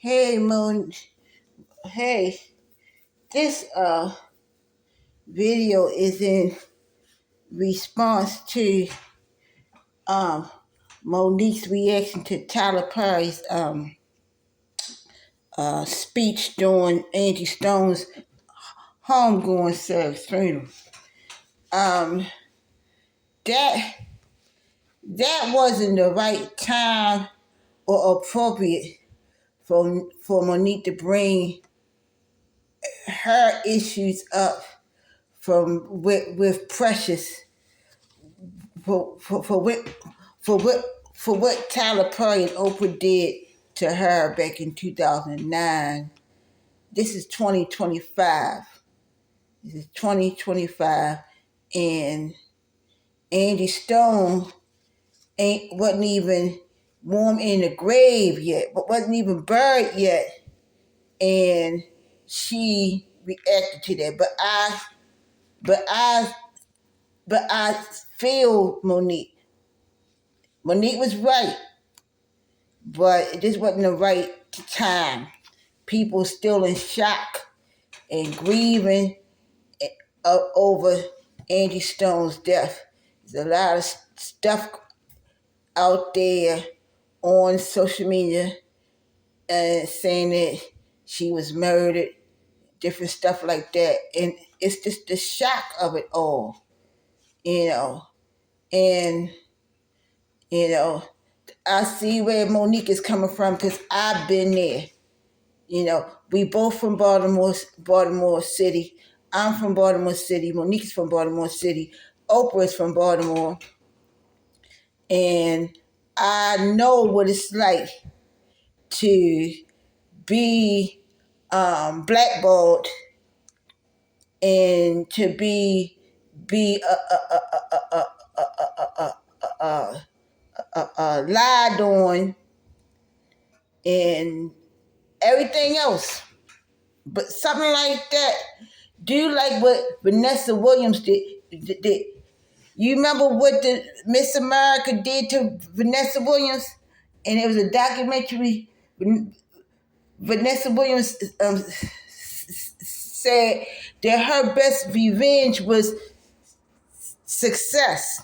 Hey Moon, hey, this video is in response to um Monique's reaction to Tyler Perry's speech during Angie Stone's homegoing service funeral. Um that that wasn't the right time or appropriate for Monique to bring her issues up from with Precious for for for what for what for what Tyler Perry and Oprah did to her back in 2009. This is 2025. This is 2025, and Angie Stone wasn't even warm in the grave yet, but wasn't even buried yet, and she reacted to that. But I, but I feel Monique. Monique was right, but this wasn't the right time. People still in shock and grieving over Angie Stone's death. There's a lot of stuff out there on social media saying that she was murdered, different stuff like that. And it's just the shock of it all, you know. And, you know, I see where Monique is coming from because I've been there. You know, we both from Baltimore City. I'm from Baltimore City. Monique's from Baltimore City. Oprah's from Baltimore. And I know what it's like to be blackballed and to be lied on and everything else. But something like that, do like what Vanessa Williams did. You remember what the Miss America did to Vanessa Williams? And it was a documentary. Vanessa Williams said that her best revenge was success.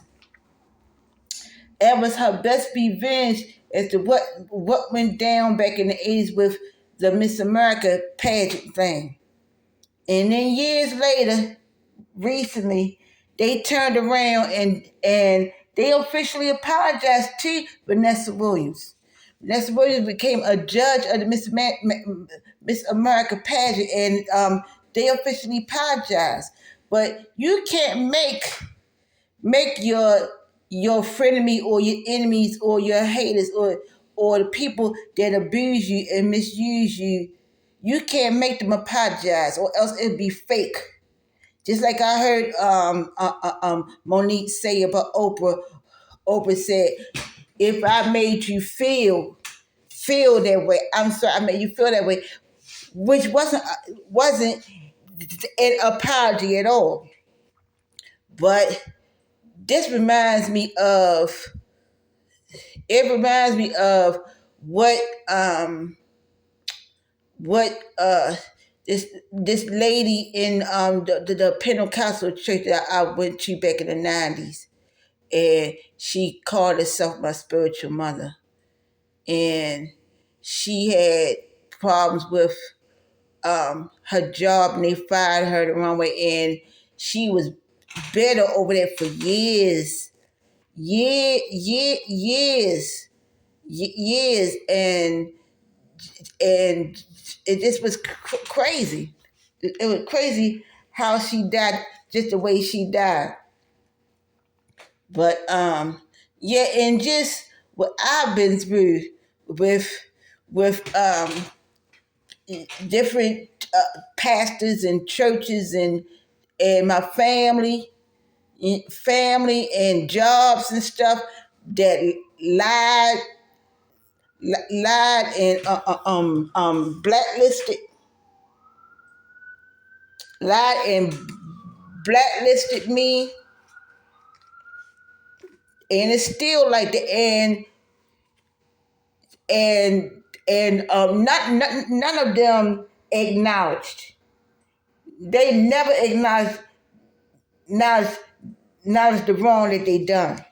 It was her best revenge as to what went down back in the 80s with the Miss America pageant thing. And then years later, recently, they turned around and they officially apologized to Vanessa Williams. Vanessa Williams became a judge of the Miss America pageant, and they officially apologized. But you can't make your frenemy or your enemies or your haters or the people that abuse you and misuse you. You can't make them apologize, or else it'd be fake. Just like I heard Monique say about Oprah. Oprah said, "If I made you feel that way, I'm sorry, I made you feel that way," which wasn't an apology at all. But this reminds me of what what this lady in the Pentecostal church that I went to back in the 90s, and she called herself my spiritual mother, and she had problems with her job, and they fired her the wrong way, and she was bitter over that for years, years, and it just was crazy. It was crazy how she died, just the way she died. But yeah, and just what I've been through with different pastors and churches and my family and jobs and stuff that lied and lied and blacklisted me, and it's still like that, and and none of them acknowledged. They never acknowledged, acknowledged the wrong that they done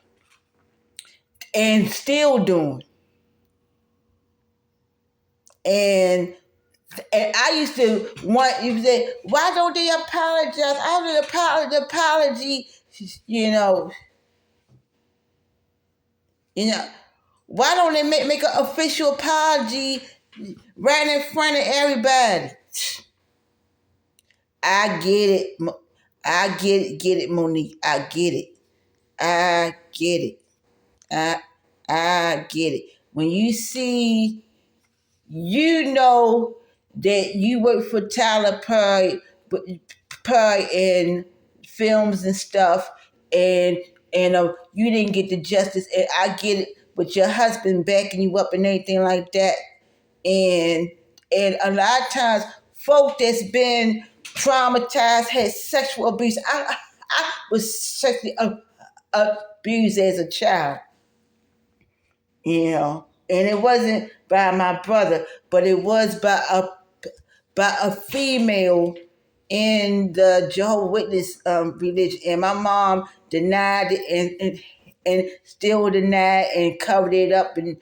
and still doing. And I used to want you to say, why don't they apologize? I would apology, you know, you know. Why don't they make an official apology right in front of everybody? I get it. Get it, Monique. I get it. I get it. I I get it. When you see, you know that you work for Tyler Perry in films and stuff, and you didn't get the justice, and I get it. With your husband backing you up and anything like that, and a lot of times, folk that's been traumatized, had sexual abuse. I was sexually abused as a child, and it wasn't by my brother, but it was by a female in the Jehovah's Witness religion, and my mom denied it and still denied and covered it up and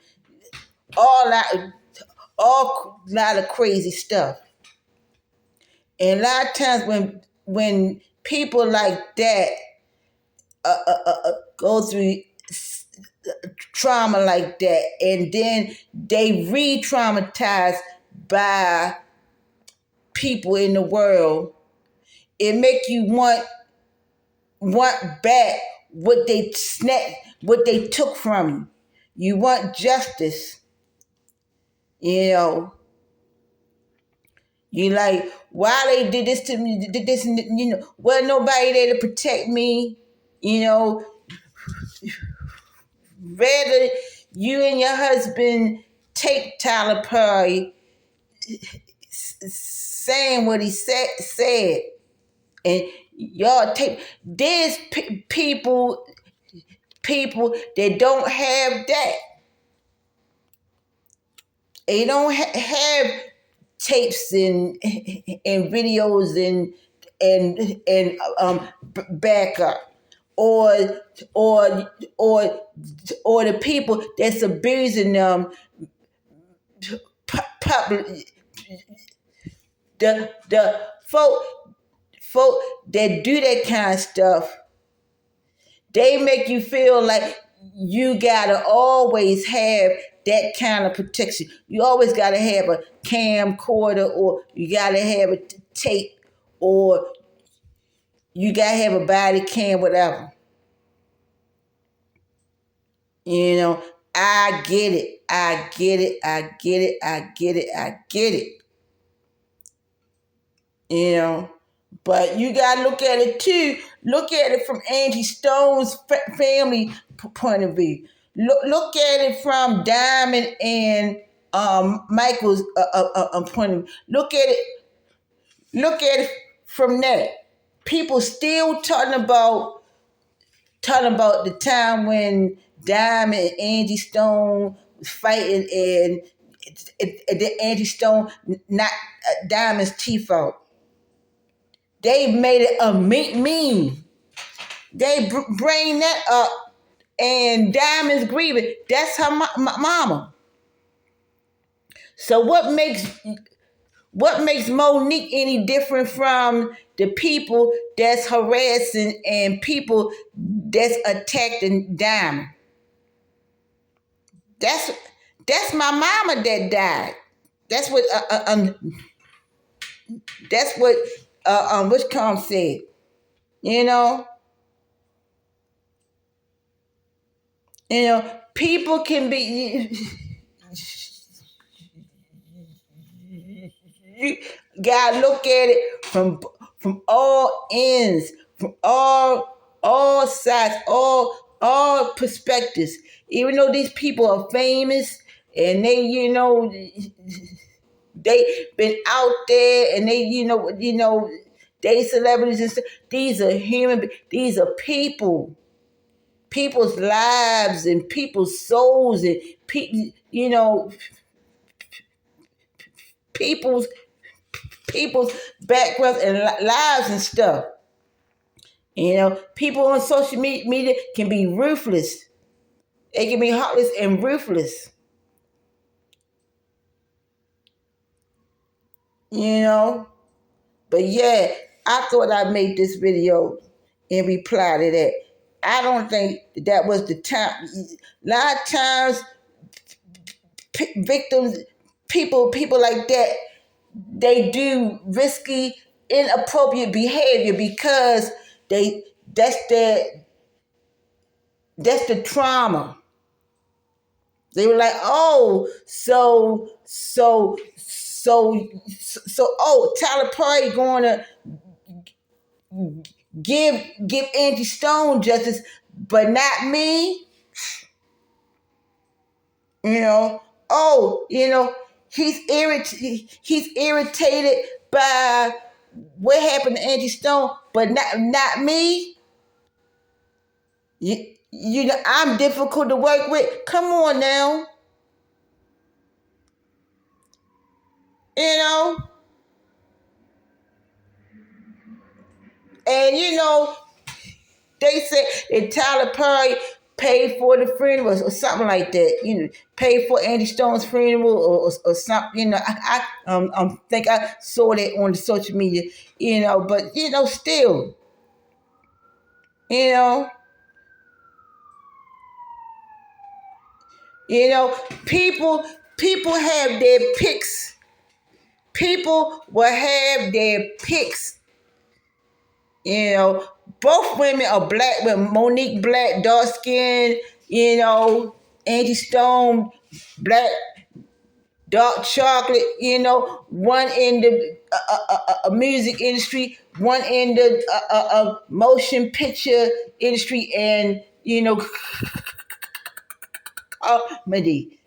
all lot of crazy stuff. And a lot of times when people like that go through trauma like that, and then they re-traumatized by people in the world, it make you want back what they took from you. You want justice, you know. You like, why they did this to me, did this, well, nobody there to protect me, rather you and your husband take Tyler Perry saying what he said, and y'all take, there's people that don't have that. They don't have tapes and videos and backup, or the people that's abusing them public, the folk that do that kind of stuff, they make you feel like you gotta always have that kind of protection. You always gotta have a camcorder, or you gotta have a tape, or you gotta have a body cam, whatever. I get it. I get it. I get it. I get it. I get it. But you gotta look at it too. Look at it from Angie Stone's family point of view. Look at it from Diamond and Michael's point of view. Look at it. Look at it from that. People still talking about the time when Diamond and Angie Stone was fighting, and Angie Stone knocked Diamond's teeth out. They made it a meme. They bring that up, and Diamond's grieving. That's her mama. So what makes Monique any different from the people that's harassing and people that's attacking Diamond? That's my mama that died. That's what which Tom said. You know, people can be. You gotta look at it from all ends, from all sides, all perspectives. Even though these people are famous and they been out there and they celebrities and stuff. These are these are people's lives and people's souls, and people's backgrounds and lives and stuff. People on social media can be ruthless. They can be heartless and ruthless. You know? But yeah, I thought I'd make this video in reply to that. I don't think that was the time. A lot of times, victims, people like that, they do risky, inappropriate behavior because that's the trauma. They were like, oh, oh, Tyler Perry going to give Angie Stone justice, but not me. He's irritated by what happened to Angie Stone, but not me. I'm difficult to work with. Come on now. You know? And they said that Tyler Perry paid for the funeral or something like that. Paid for Angie Stone's funeral or something. I think I saw that on the social media. But still, you know, people have their picks. People will have their picks. Both women are black, with Monique black, dark skin, Angie Stone, black, dark chocolate, one in the music industry, one in the motion picture industry, and, comedy,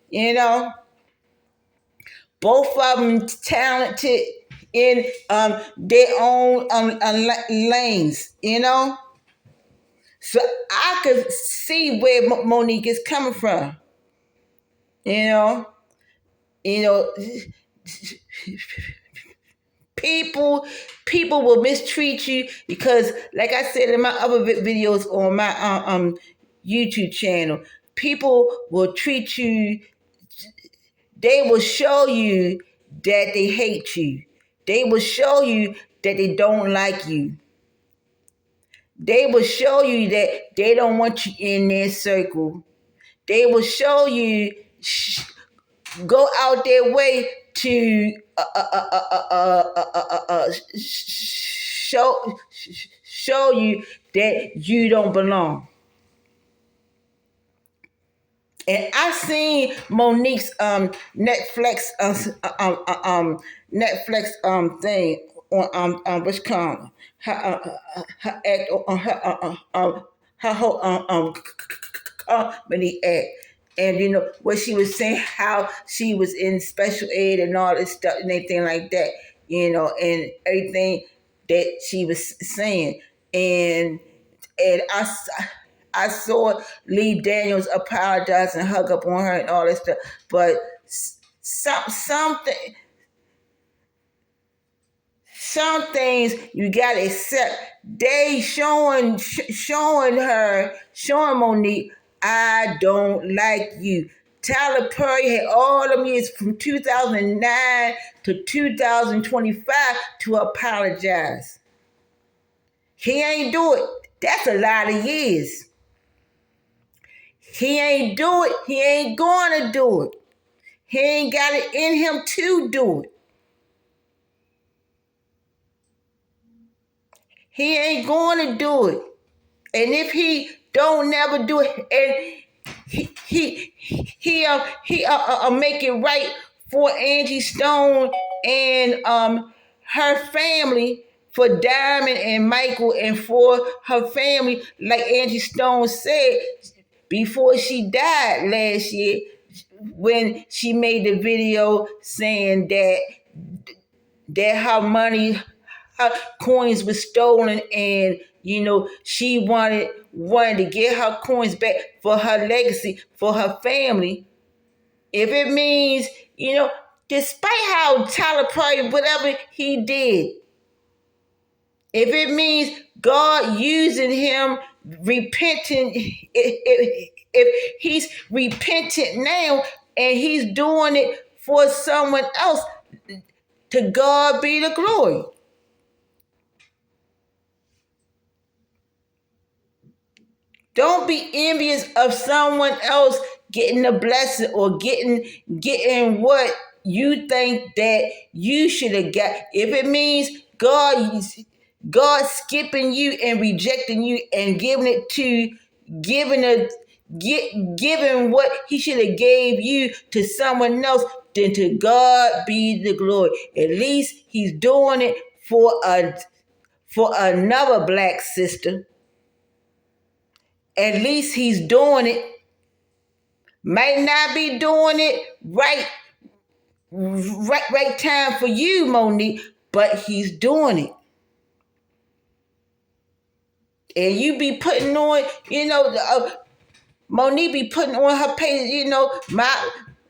both of them talented in their own lanes, So I could see where Monique is coming from, you know. People will mistreat you because, like I said in my other videos on my YouTube channel, people will treat you. They will show you that they hate you. They will show you that they don't like you. They will show you that they don't want you in their circle. They will show you, go out their way to show you that you don't belong. And I seen Monique's Netflix thing on what's called her act on her whole comedy act. And what she was saying, how she was in special ed and all this stuff and everything like that, and everything that she was saying. And I saw Lee Daniels apologize and hug up on her and all that stuff. But some things you gotta accept. They showing Monique, I don't like you. Tyler Perry had all them years from 2009 to 2025 to apologize. He ain't do it. That's a lot of years. He ain't do it. He ain't gonna do it. He ain't got it in him to do it. He ain't gonna do it. And if he don't never do it, and he'll make it right for Angie Stone and her family, for Diamond and Michael, and for her family, like Angie Stone said before she died last year, when she made the video saying that her money, her coins were stolen, and she wanted to get her coins back for her legacy, for her family. If it means, despite how Tyler Perry, whatever he did, if it means God using him, repenting, if he's repentant now and he's doing it for someone else, to God be the glory. Don't be envious of someone else getting a blessing or getting what you think that you should have got. If it means God skipping you and rejecting you and giving a giving what he should have gave you to someone else, then to God be the glory. At least he's doing it for another black sister. At least he's doing it. Might not be doing it right time for you, Monique, but he's doing it. And you be putting on, Monique be putting on her page,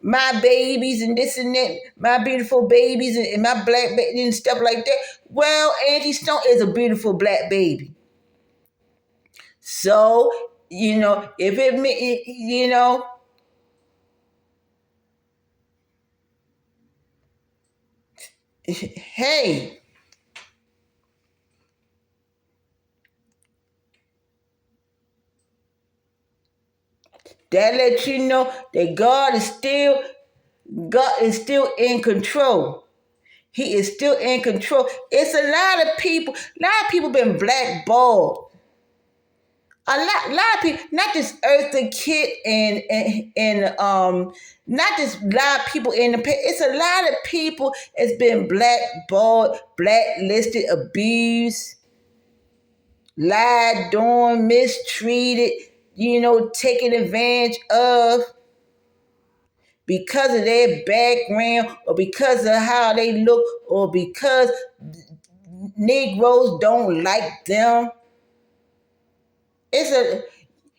my babies and this and that, my beautiful babies and my black baby and stuff like that. Well, Angie Stone is a beautiful black baby. So, if hey, that lets you know that God is still in control. He is still in control. It's a lot of people been blackballed. A lot of people, not just Eartha Kitt and not just a lot of people in the past. It's a lot of people that's been blackballed, blacklisted, abused, lied on, mistreated, taken advantage of because of their background or because of how they look or because Negroes don't like them.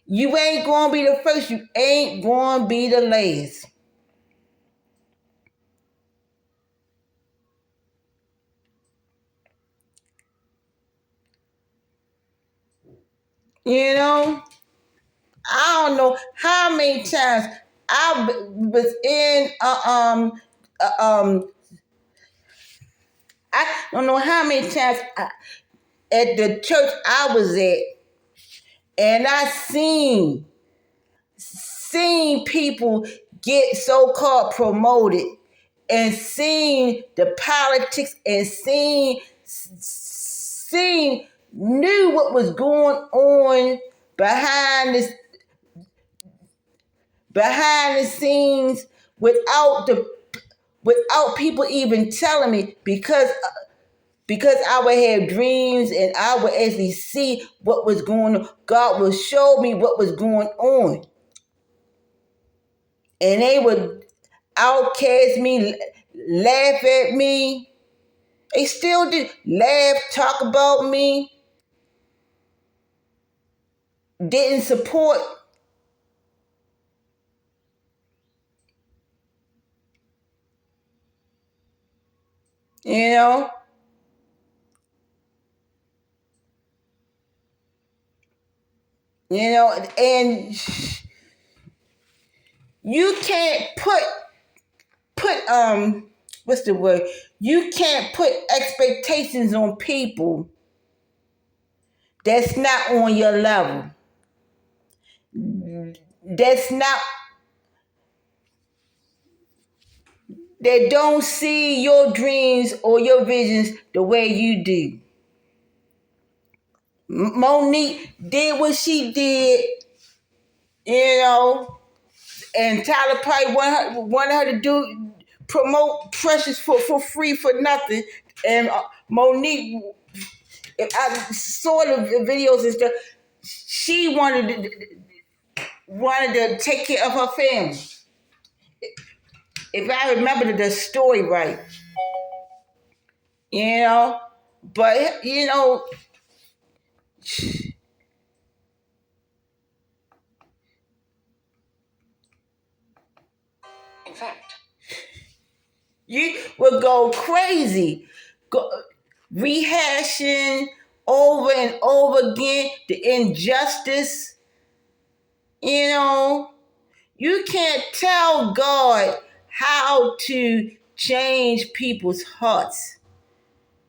You ain't gonna be the first, you ain't gonna be the last. You know, I don't know how many times I was in I don't know how many times at the church I was at, and I seen people get so-called promoted and seen the politics and seen knew what was going on behind the scenes without people even telling me because I would have dreams and I would actually see what was going on. God would show me what was going on. And they would outcast me, laugh at me. They still do. Laugh, talk about me. Didn't support. You know? And you can't put what's the word? You can't put expectations on people that's not on your level. That's not that don't see your dreams or your visions the way you do. Monique did what she did, and Tyler probably wanted her to promote Precious for free for nothing. And Monique, if I saw the videos and stuff, she wanted to take care of her family. If I remember the story right, you know, but In fact, You would go crazy, go, rehashing over and over again the injustice. You know, you can't tell God how to change people's hearts.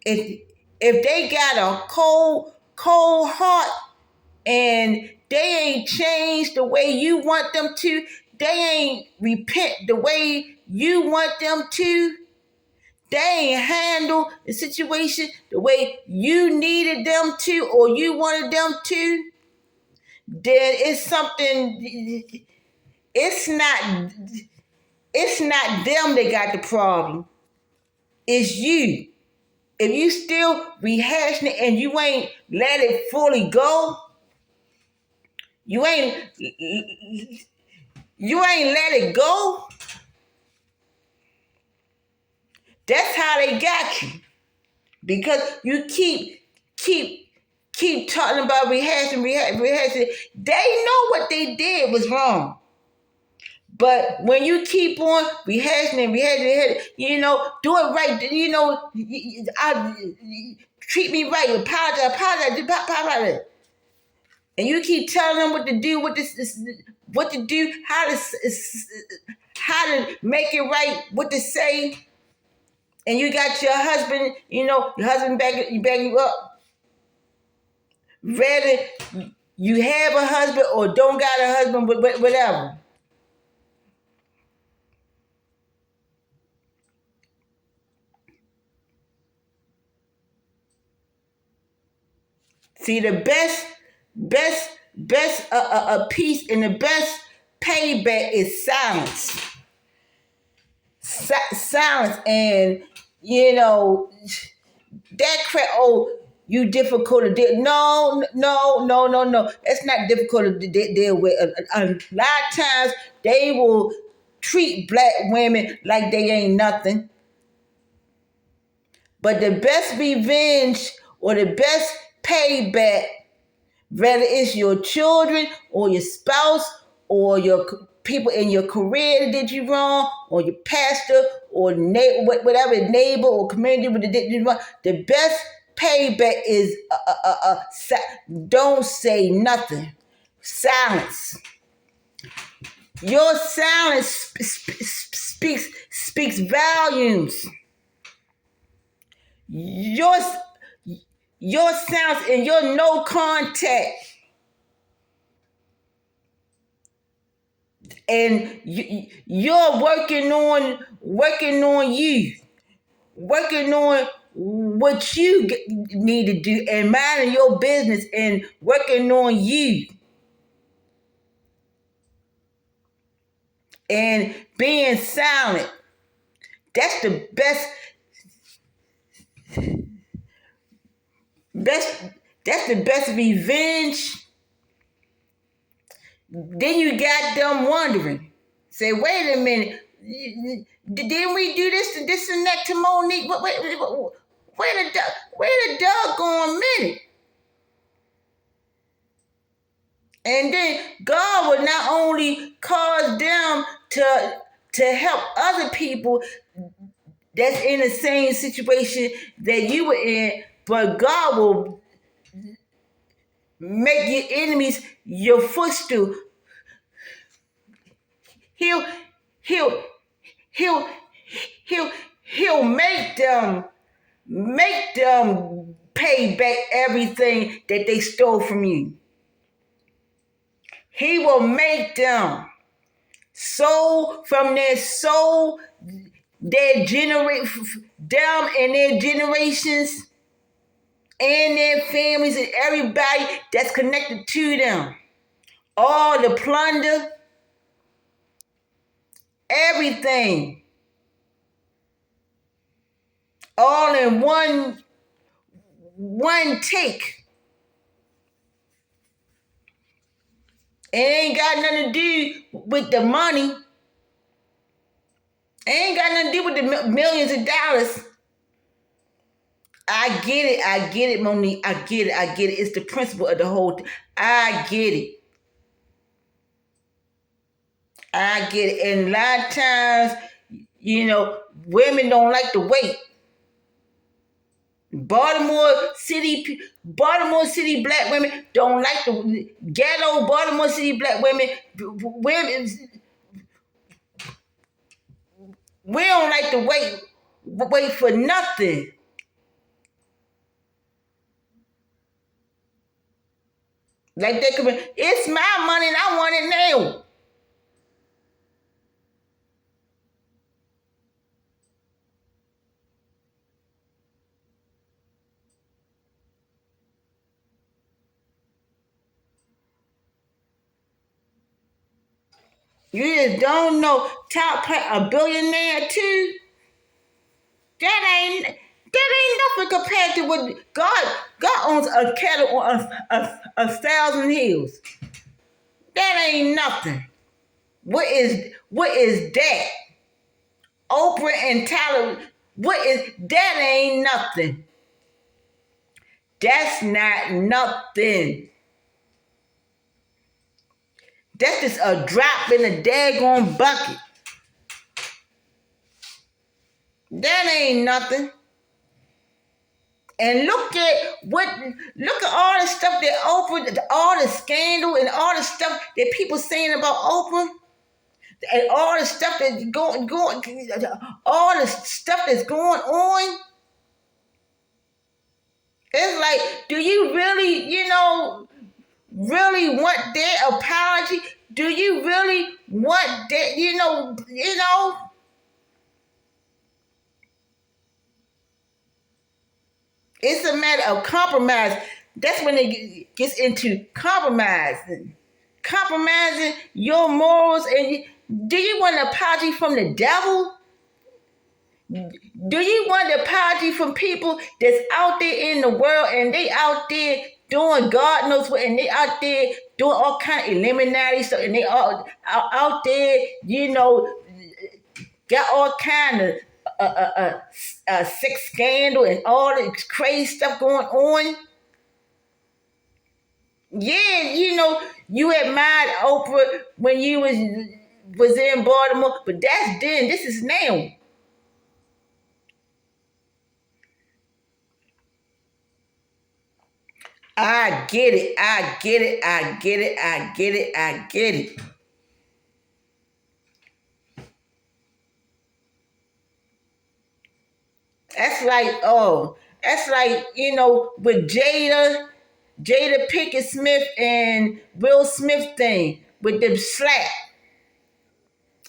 If they got a cold heart and they ain't changed the way you want them to, they ain't repent the way you want them to, they ain't handle the situation the way you needed them to or you wanted them to, then it's something, it's not them that got the problem. It's you. If you still rehashing it and you ain't let it fully go, you ain't let it go, that's how they got you. Because you keep talking about rehashing. They know what they did was wrong. But when you keep on rehashing, you know, do it right, you know, treat me right, apologize. And you keep telling them what to do, what to do, how to make it right, what to say. And you got your husband, you know, your husband back you up. Whether you have a husband or don't got a husband, whatever. See, the best piece and the best payback is silence. Silence, and you know that crap. Oh, you difficult to deal. No. It's not difficult to deal with. A lot of times they will treat black women like they ain't nothing. But the best revenge or the best payback, whether it's your children or your spouse or your people in your career that did you wrong, or your pastor or whatever neighbor or community that did you wrong, the best payback is don't say nothing. Silence. Your silence speaks volumes. Your silence and your no contact, and you're working on you, working on what you need to do, and minding your business and working on you, and being silent. That's the best. That's the best revenge. Then you got them wondering. Say, wait a minute. Didn't we do this and that to Monique? Wait a doggone minute. And then God would not only cause them to help other people that's in the same situation that you were in, but God will make your enemies your footstool. He'll he'll he'll he'll make them pay back everything that they stole from you. He will make them their generate them and their generations and their families and everybody that's connected to them. All the plunder, everything, all in one take. It ain't got nothing to do with the money. It ain't got nothing to do with the millions of dollars. I get it, Monique. I get it. It's the principle of the whole thing. I get it. And a lot of times, you know, women don't like to wait. Baltimore City black women don't like the ghetto Baltimore City black women. Women, we don't like to wait for nothing. Like they could be, it's my money and I want it now. You just don't know. Top a billionaire too. That ain't nothing compared to what God owns a cattle on a thousand hills. That ain't nothing. What is that? Oprah and Tyler. What is that? Ain't nothing. That's not nothing. That's just a drop in a daggone bucket. That ain't nothing. And look at all the stuff that Oprah, all the scandal and all the stuff that people saying about Oprah, and all the stuff that's going, all the stuff that's going on. It's like, do you really, really want their apology? Do you really want that, It's a matter of compromise. That's when it gets into compromising your morals. And do you want an apology from the devil? Do you want an apology from people that's out there in the world and they out there doing God knows what, and they out there doing all kind of Illuminati stuff, and they all out there, got all kind of sex scandal and all this crazy stuff going on? Yeah, you admired Oprah when you was in Baltimore, but that's then. This is now. I get it. I get it. I get it. I get it. I get it. That's like, with Jada Pinkett Smith and Will Smith thing with the slap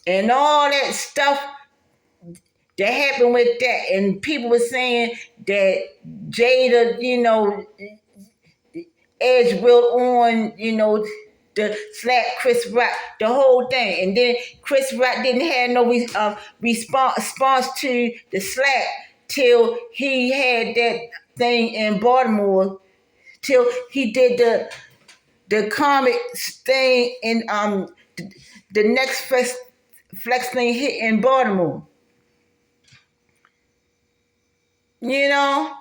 and all that stuff that happened with that. And people were saying that Jada, edge will on, the slap Chris Rock, the whole thing. And then Chris Rock didn't have no response to the slap till he had that thing in Baltimore, till he did the comic thing in the next flex thing hit in Baltimore. You know?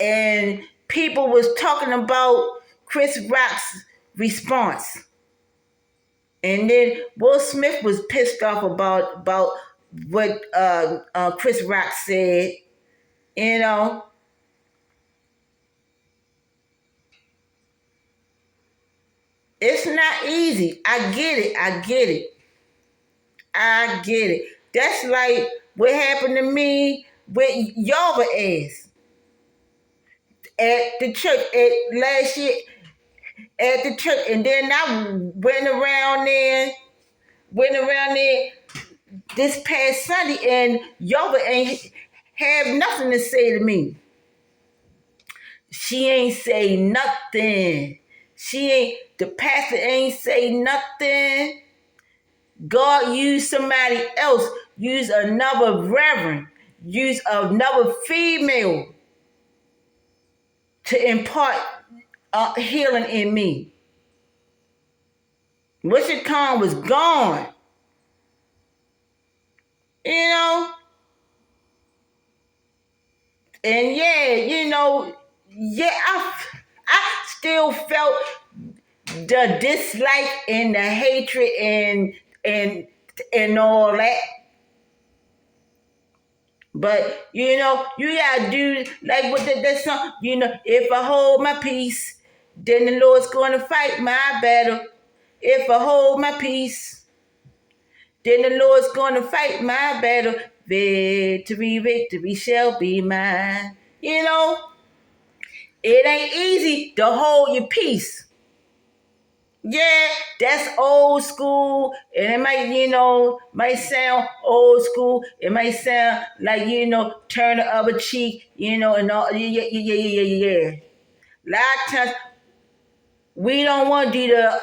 And people was talking about Chris Rock's response. And then Will Smith was pissed off about what Chris Rock said. You know, it's not easy. I get it. I get it. I get it. That's like what happened to me with Yava ass at the church last year at the church, and then I went around there this past Sunday, and Yava ain't have nothing to say to me. She ain't say nothing. The pastor ain't say nothing. God used somebody else, used another reverend, used another female to impart healing in me. Richard Khan was gone. You know? And yeah, I still felt the dislike and the hatred and all that. But you know, you gotta do like what that song. You know, if I hold my peace, then the Lord's gonna fight my battle. If I hold my peace, then the Lord's gonna fight my battle. Victory, victory shall be mine. You know, it ain't easy to hold your peace. Yeah, that's old school, and it might, might sound old school. It might sound like, turn the other cheek, and all. Yeah, yeah, yeah, yeah, yeah, yeah. A lot of times we don't want to do the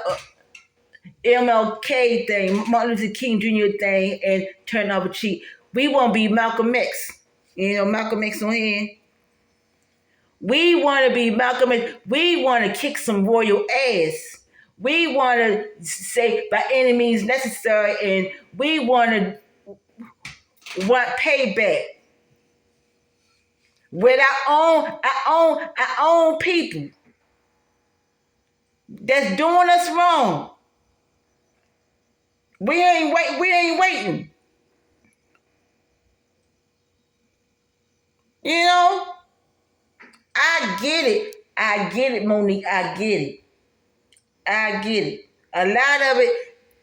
MLK thing, Martin Luther King Jr. thing, and turn the other cheek. We want to be Malcolm X. Malcolm X on here. We want to be Malcolm X. We want to kick some royal ass. We want to say by any means necessary, and we want payback with our own people that's doing us wrong. We ain't waiting. You know, I get it. I get it, Monique. I get it. I get it. A lot of it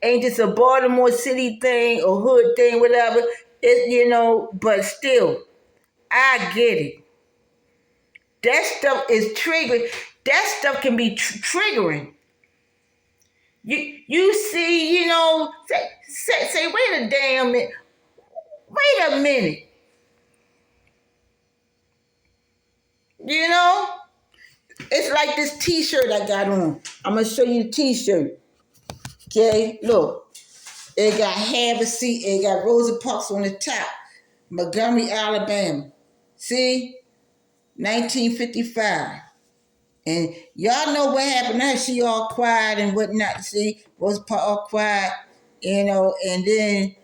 ain't just a Baltimore City thing or hood thing, whatever. But still, I get it. That stuff is triggering. That stuff can be triggering. You see, say, wait a damn minute. Wait a minute. You know? It's like this t-shirt I got on. I'm going to show you the t-shirt. Okay? Look. It got Have a Seat. It got Rosa Parks on the top. Montgomery, Alabama. See? 1955. And y'all know what happened to her. She all quiet and whatnot. See? Rosa Parks all quiet. And then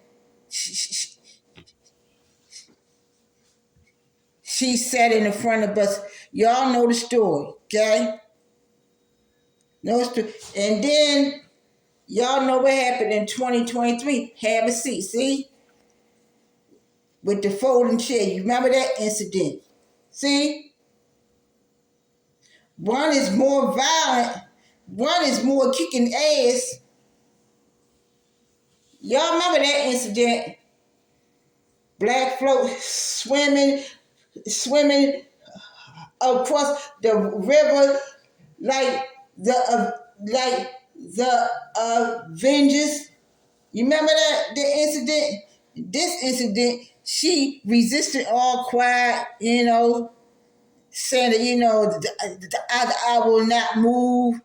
she sat in the front of us. Y'all know the story. Okay? No story. And then y'all know what happened in 2023. Have a Seat. See? With the folding chair. You remember that incident? See? One is more violent. One is more kicking ass. Y'all remember that incident? Black float swimming across the river like the Avengers. You remember that the incident? This incident, she resisted all quiet, saying that, I will not move,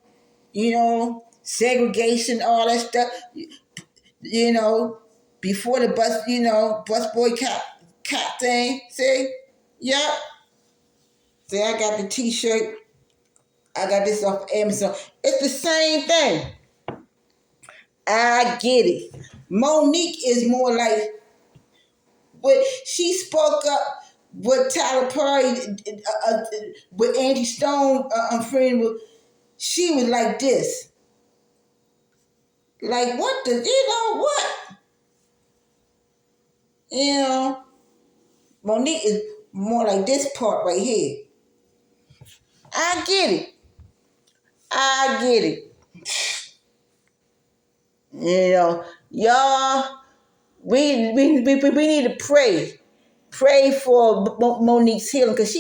segregation, all that stuff, before the bus boycott thing. See? Yep. See, I got the t-shirt. I got this off Amazon. It's the same thing. I get it. Monique is more like, but she spoke up with Tyler Perry, with Angie Stone, friend with. She was like this. Like, what the, what? Monique is more like this part right here. I get it. I get it. Y'all, we need to pray. Pray for Monique's healing, because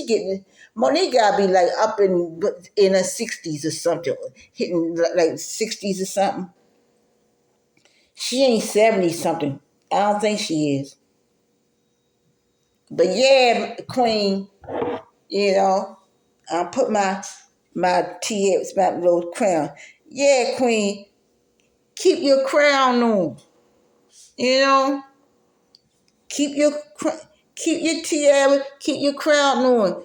Monique gotta be like up in her 60s or something, hitting like 60s or something. She ain't 70 something. I don't think she is. But yeah, Queen, I put my tears, my little crown. Yeah, Queen, keep your crown on. Keep your tiara, keep your crown on.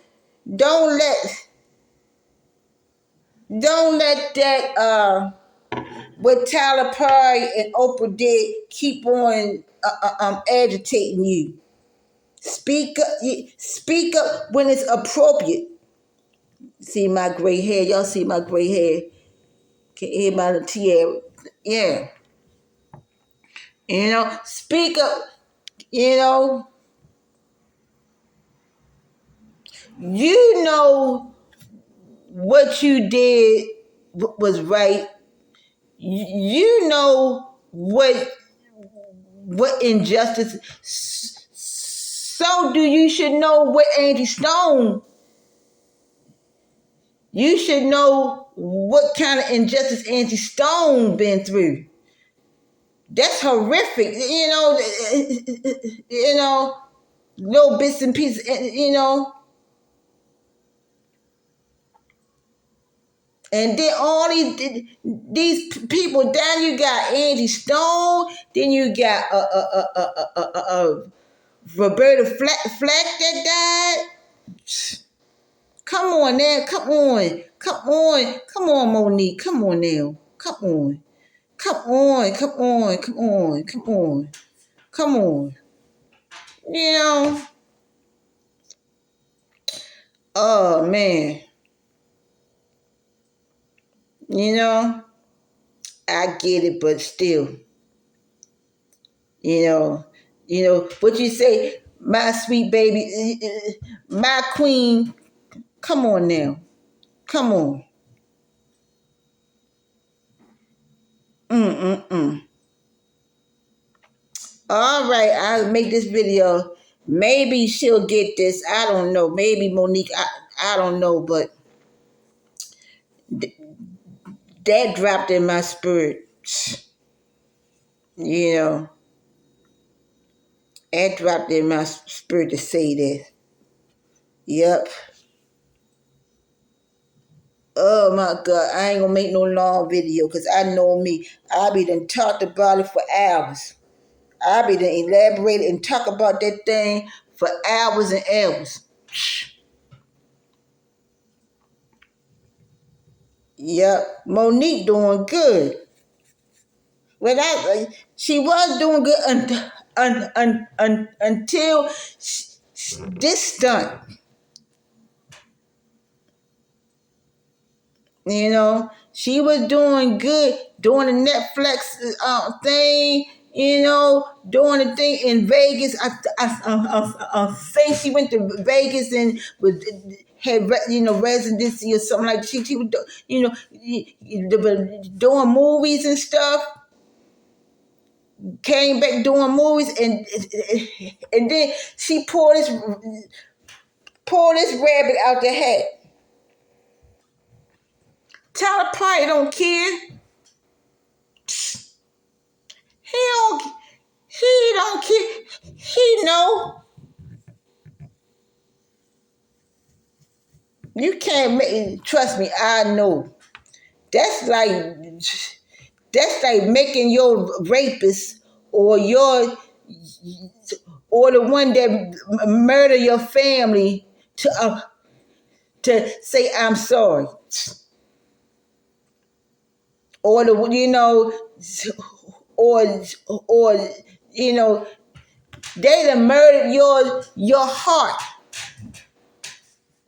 Don't let that what Tyler Perry and Oprah did keep on agitating you. Speak up when it's appropriate. See my gray hair? Y'all see my gray hair? Can everybody Tierra? Yeah. Speak up. You know, you know what you did was right. You know what injustice. So do you should know what Angie Stone. You should know what kind of injustice Angie Stone been through. That's horrific. Little bits and pieces. And then all these people down, you got Angie Stone, then you got Roberta Flack that died. Come on now, come on, Monique, come on now, come on. You know, oh man, you know, I get it, but still, you what you say, my sweet baby, my queen. Come on now, come on. Mm. All right, I'll make this video. Maybe she'll get this. I don't know. Maybe Monique. I don't know, but that dropped in my spirit. You know, that dropped in my spirit to say this. Yep. Oh my God, I ain't gonna make no long video because I know me. I be done talked about it for hours. I be done elaborate and talk about that thing for hours and hours. Yep, Monique doing good. She was doing good until this stunt. She was doing good doing the Netflix thing. Doing the thing in Vegas. I think she went to Vegas and had residency or something like that. She was doing movies and stuff. Came back doing movies and then she pulled this rabbit out the hat. Tyler Perry don't care. He don't care. He know. You can't make, trust me, I know. That's like making your rapist or the one that murder your family to say I'm sorry. Or or they done murdered your heart.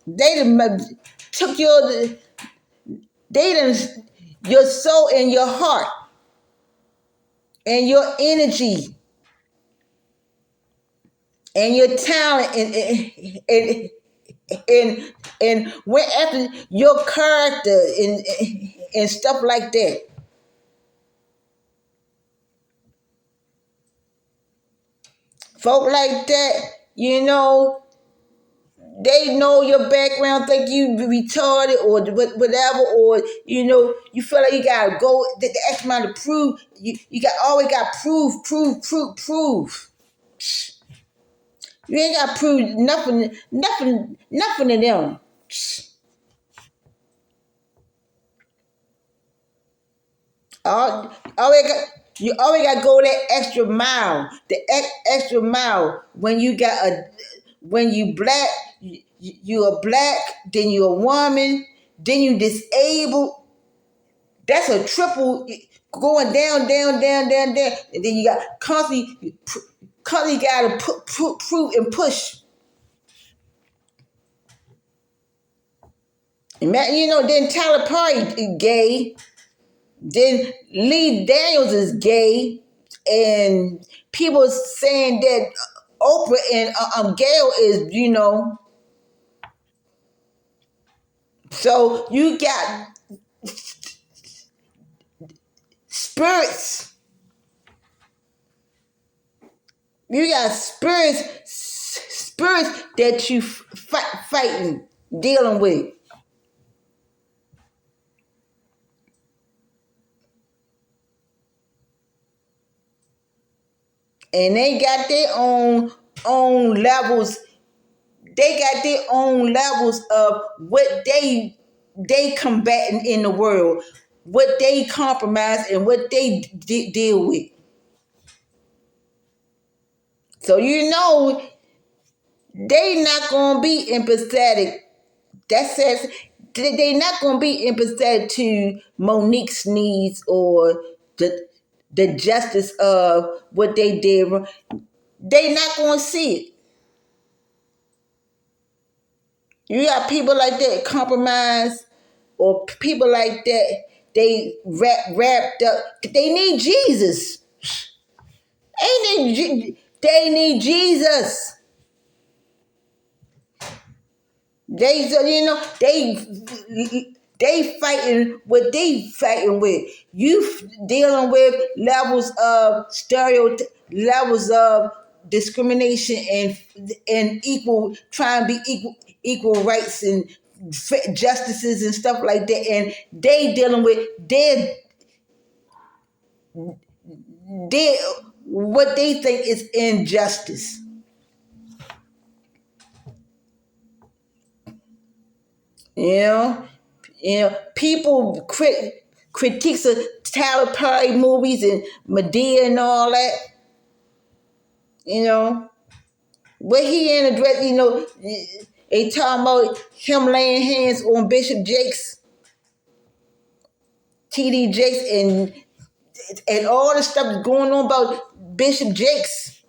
They done took your soul and your heart and your energy and your talent and went after your character and stuff like that. Folk like that, they know your background, think you retarded or whatever, or you feel like you gotta go the extra amount to prove. You always got prove. You ain't got to prove nothing to them. You always got to go that extra mile. The extra mile when you black, you a black, then you a woman, then you disabled. That's a triple going down, and then you got constantly got to prove and push. Then Tyler Perry gay. Then Lee Daniels is gay, and people saying that Oprah and Gail is, So you got spirits. You got spirits that you fighting, dealing with. And they got their own levels. They got their own levels of what they combating in the world, what they compromise, and what they deal with. So they not gonna be empathetic. That says they not gonna be empathetic to Monique's needs or the justice of what they did. They not gonna see it. You got people like that compromise, or people like that they wrapped up. They need Jesus. They need Jesus. They they fighting what they fighting with. You dealing with levels of levels of discrimination and equal, trying to be equal rights and justices and stuff like that, and they dealing with their what they think is injustice. You know, people critiques of Tyler Perry movies and Medea and all that. You know, what he in the dress. They talking about him laying hands on Bishop Jakes, TD Jakes, and all the stuff that's going on about Bishop Jakes.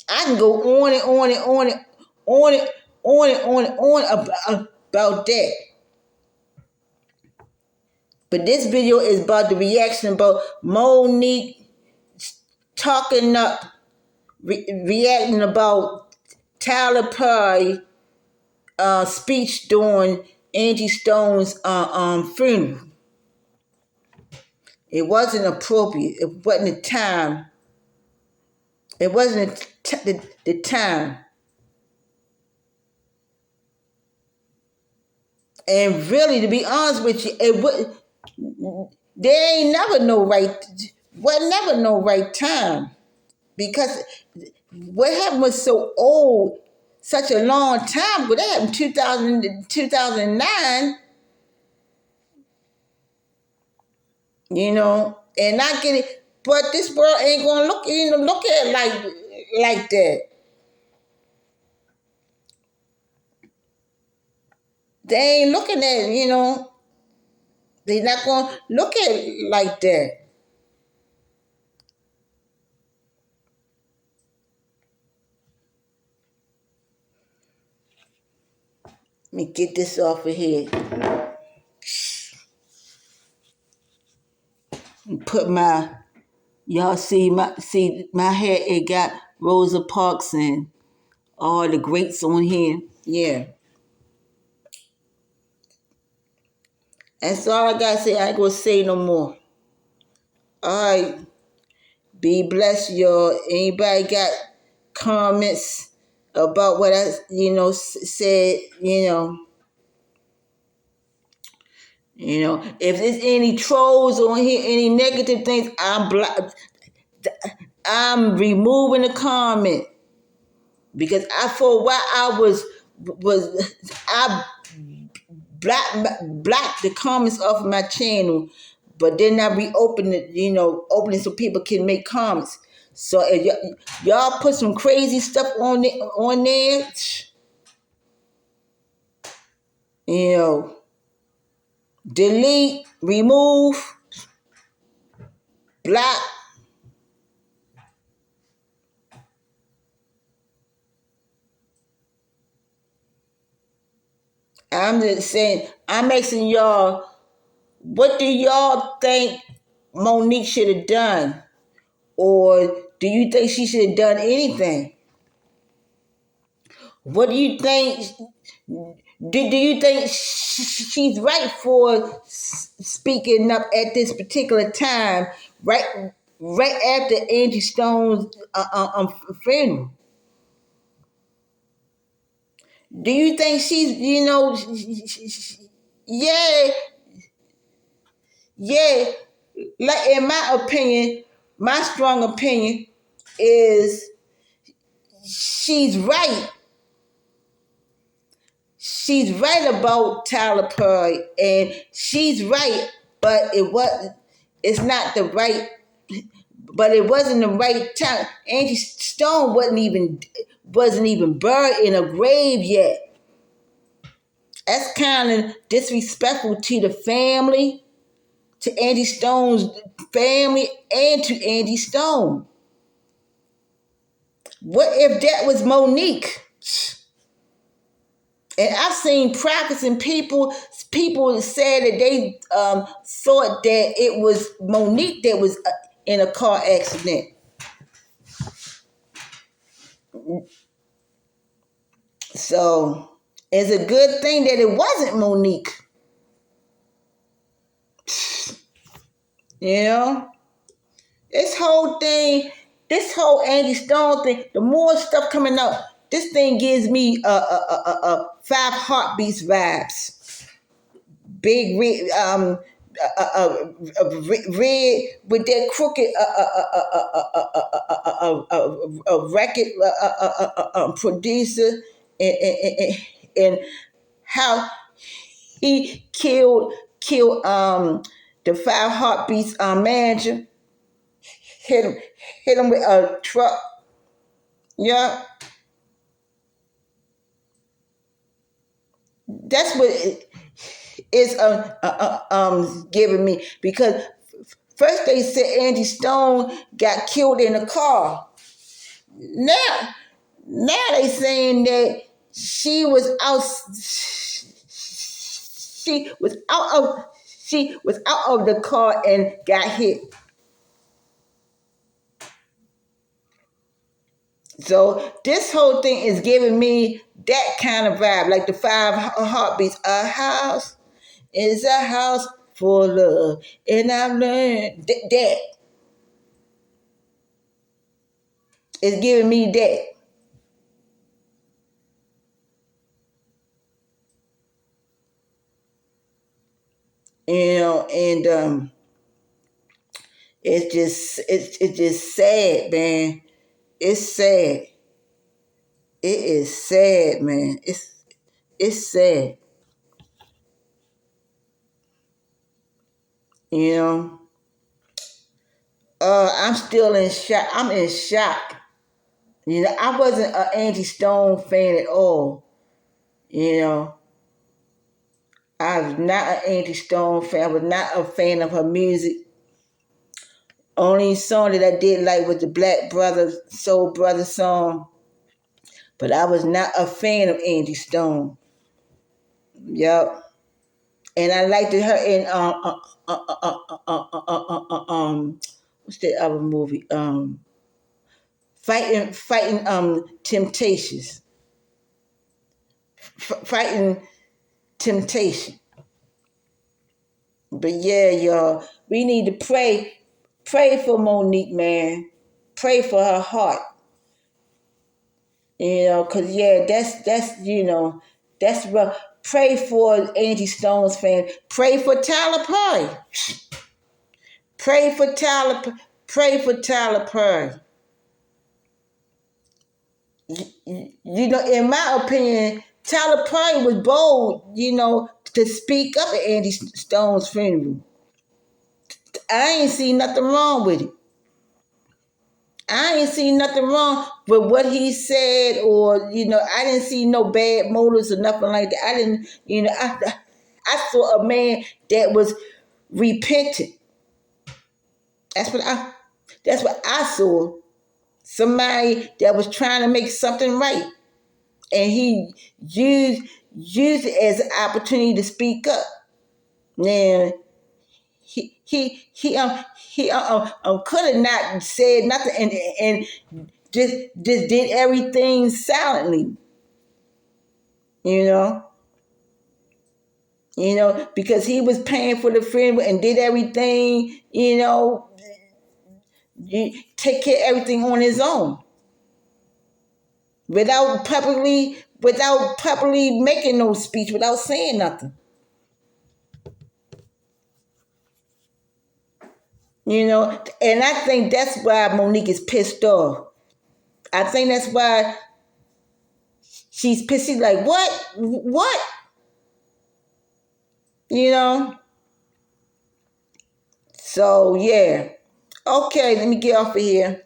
I can go on and on and on and on and on and on and on about that. But this video is about the reaction about Monique talking up, reacting about Tyler Perry speech during Angie Stone's funeral. It wasn't appropriate. It wasn't the time. It wasn't the time. And really, to be honest with you, there ain't never no right. Was never no right time, because what happened was so old, such a long time ago. That happened 2009. And I get it, but this world ain't gonna look at it like that. They ain't looking at it. They not gonna look at it like that. Let me get this off of here. Put y'all see my hair. It got Rosa Parks and all the greats on here. Yeah, that's all I gotta say. I ain't gonna say no more. All right, be blessed, y'all. Anybody got comments about what I said? If there's any trolls on here, any negative things, I'm removing the comment, because for a while I blocked the comments off of my channel, but then I reopened it, open it so people can make comments. So if y'all put some crazy stuff on there, delete, remove, block. I'm just saying, I'm asking y'all, What do y'all think Monique should have done? Or do you think she should have done anything? What do you think? Do you think she's right for speaking up at this particular time, right after Angie Stone's funeral? Do you think she's, yeah, yeah, like in my opinion, my strong opinion is she's right. She's right about Tyler Perry, and she's right, but it's not the right, but it wasn't the right time. Angie Stone wasn't even buried in a grave yet. That's kind of disrespectful to the family, to Angie Stone's family, and to Angie Stone. What if that was Monique? And I've seen practicing people said that they thought that it was Monique that was in a car accident. So it's a good thing that it wasn't Monique. You know? This whole Angie Stone thing, the more stuff coming up, this thing gives me Five Heartbeats vibes. Big red, red with that crooked record producer, and how he killed the Five Heartbeats manager. Hit him with a truck. Yeah, that's what it is giving me, because first they said Angie Stone got killed in a car. Now, now they saying that she was out. She was out of the car and got hit. So this whole thing is giving me that kind of vibe, like the Five Heartbeats. A house is a house for love, and I've learned that it's giving me that. And it's just sad, man. It's sad. It is sad, man. It's sad. You know. I'm still in shock. I'm in shock. I wasn't an Angie Stone fan at all. You know, I was not an Angie Stone fan. I was not a fan of her music. Only song that I did like was the Black Brothers Soul Brothers song. But I was not a fan of Angie Stone. Yep. And I liked her in what's that other movie? Fighting Temptations. Fighting Temptation. But yeah, y'all, we need to pray for Monique, man. Pray for her heart. Cause yeah, that's rough. Pray for Angie Stone's fan. Pray for Tyler Perry. Pray for Tyler. Pray for Tyler Perry. In my opinion, Tyler Perry was bold, to speak up at Angie Stone's funeral. I ain't seen nothing wrong with it. I ain't seen nothing wrong with what he said, or I didn't see no bad motives or nothing like that. I didn't, I saw a man that was repentant. That's what I saw. Somebody that was trying to make something right, and he used it as an opportunity to speak up. Now, could have not said nothing and just did everything silently, you know. Because he was paying for the friend and did everything, take care of everything on his own without publicly making no speech, without saying nothing. And I think that's why Monique is pissed off. I think that's why she's pissed. She's like, what? You know? So, yeah. Okay, let me get off of here.